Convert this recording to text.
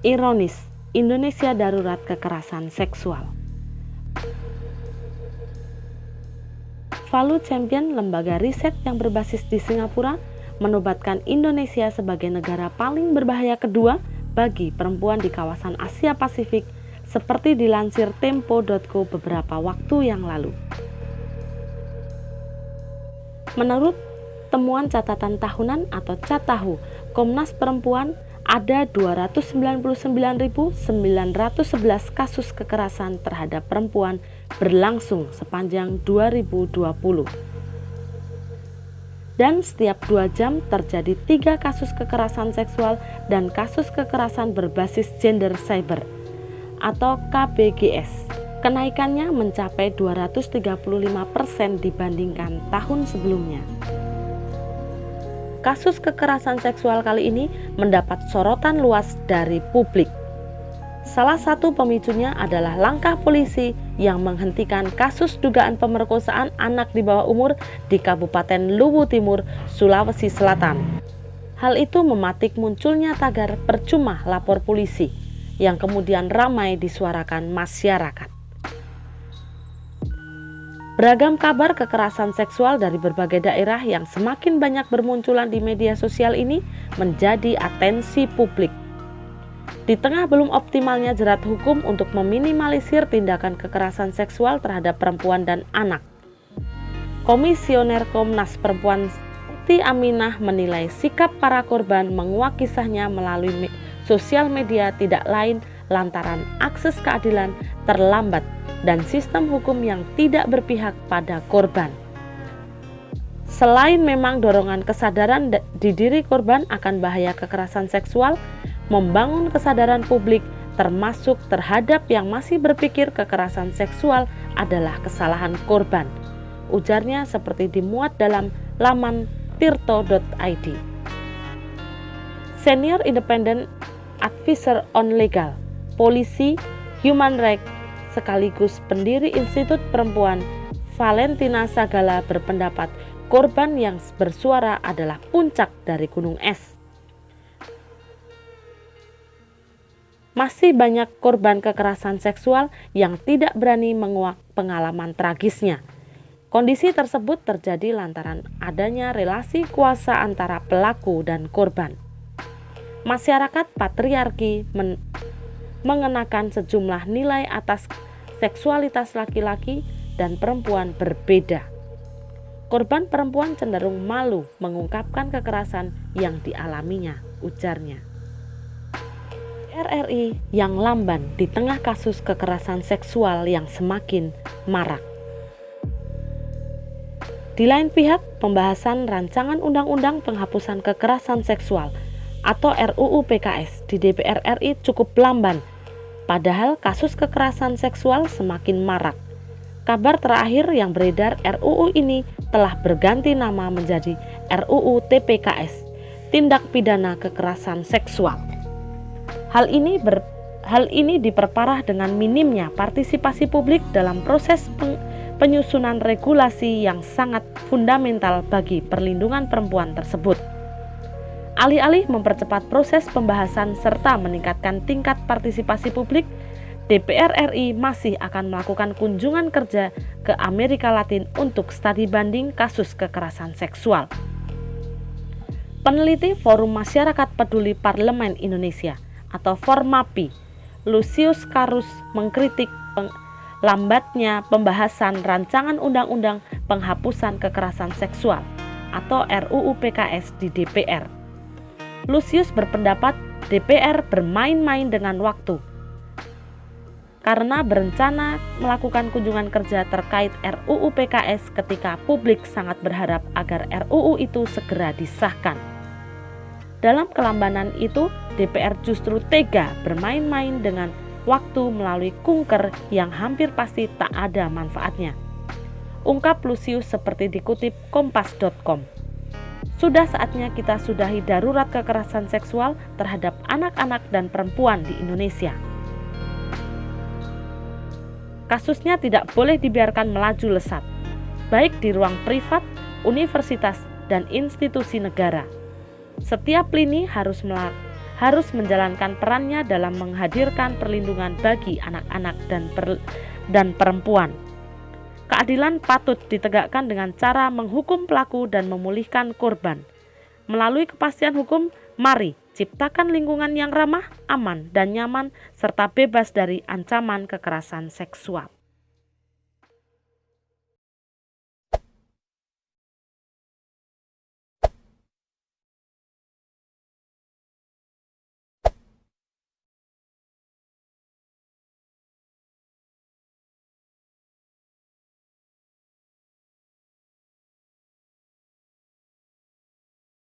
Ironis, Indonesia darurat kekerasan seksual. Value Champion, lembaga riset yang berbasis di Singapura, menobatkan Indonesia sebagai negara paling berbahaya kedua bagi perempuan di kawasan Asia Pasifik, seperti dilansir Tempo.co beberapa waktu yang lalu. Menurut temuan catatan tahunan atau CATAHU Komnas Perempuan, ada 299.911 kasus kekerasan terhadap perempuan berlangsung sepanjang 2020. Dan setiap 2 jam terjadi 3 kasus kekerasan seksual dan kasus kekerasan berbasis gender cyber atau KBGS. Kenaikannya mencapai 235% dibandingkan tahun sebelumnya. Kasus kekerasan seksual kali ini mendapat sorotan luas dari publik. Salah satu pemicunya adalah langkah polisi yang menghentikan kasus dugaan pemerkosaan anak di bawah umur di Kabupaten Luwu Timur, Sulawesi Selatan. Hal itu mematik munculnya tagar percuma lapor polisi yang kemudian ramai disuarakan masyarakat. Beragam kabar kekerasan seksual dari berbagai daerah yang semakin banyak bermunculan di media sosial ini menjadi atensi publik. Di tengah belum optimalnya jerat hukum untuk meminimalisir tindakan kekerasan seksual terhadap perempuan dan anak, Komisioner Komnas Perempuan Siti Aminah menilai sikap para korban menguak kisahnya melalui sosial media tidak lain lantaran akses keadilan terlambat dan sistem hukum yang tidak berpihak pada korban. Selain memang dorongan kesadaran di diri korban akan bahaya kekerasan seksual, membangun kesadaran publik termasuk terhadap yang masih berpikir kekerasan seksual adalah kesalahan korban, ujarnya seperti dimuat dalam laman tirto.id. Senior Independent Advisor on Legal, Polisi, Human Rights, sekaligus pendiri Institut Perempuan Valentina Sagala berpendapat korban yang bersuara adalah puncak dari gunung es. Masih banyak korban kekerasan seksual yang tidak berani menguak pengalaman tragisnya. Kondisi tersebut terjadi lantaran adanya relasi kuasa antara pelaku dan korban. Masyarakat patriarki mengenakan sejumlah nilai atas seksualitas laki-laki dan perempuan berbeda. Korban perempuan cenderung malu mengungkapkan kekerasan yang dialaminya, ujarnya. RRI yang lamban di tengah kasus kekerasan seksual yang semakin marak. Di lain pihak, pembahasan rancangan undang-undang penghapusan kekerasan seksual atau RUU PKS di DPR RI cukup lamban. Padahal kasus kekerasan seksual semakin marak. Kabar terakhir yang beredar, RUU ini telah berganti nama menjadi RUU TPKS, Tindak Pidana Kekerasan Seksual. Hal ini diperparah dengan minimnya partisipasi publik dalam proses penyusunan regulasi yang sangat fundamental bagi perlindungan perempuan tersebut. Alih-alih mempercepat proses pembahasan serta meningkatkan tingkat partisipasi publik, DPR RI masih akan melakukan kunjungan kerja ke Amerika Latin untuk studi banding kasus kekerasan seksual. Peneliti Forum Masyarakat Peduli Parlemen Indonesia atau Formapi, Lucius Carus mengkritik lambatnya pembahasan rancangan undang-undang penghapusan kekerasan seksual atau RUU PKS di DPR. Lucius berpendapat DPR bermain-main dengan waktu karena berencana melakukan kunjungan kerja terkait RUU PKS ketika publik sangat berharap agar RUU itu segera disahkan. Dalam kelambanan itu, DPR justru tega bermain-main dengan waktu melalui kunker yang hampir pasti tak ada manfaatnya. Ungkap Lucius seperti dikutip kompas.com. Sudah saatnya kita sudahi darurat kekerasan seksual terhadap anak-anak dan perempuan di Indonesia. Kasusnya tidak boleh dibiarkan melaju lesat, baik di ruang privat, universitas, dan institusi negara. Setiap lini harus harus menjalankan perannya dalam menghadirkan perlindungan bagi anak-anak dan perempuan. Keadilan patut ditegakkan dengan cara menghukum pelaku dan memulihkan korban. Melalui kepastian hukum, mari ciptakan lingkungan yang ramah, aman, dan nyaman, serta bebas dari ancaman kekerasan seksual.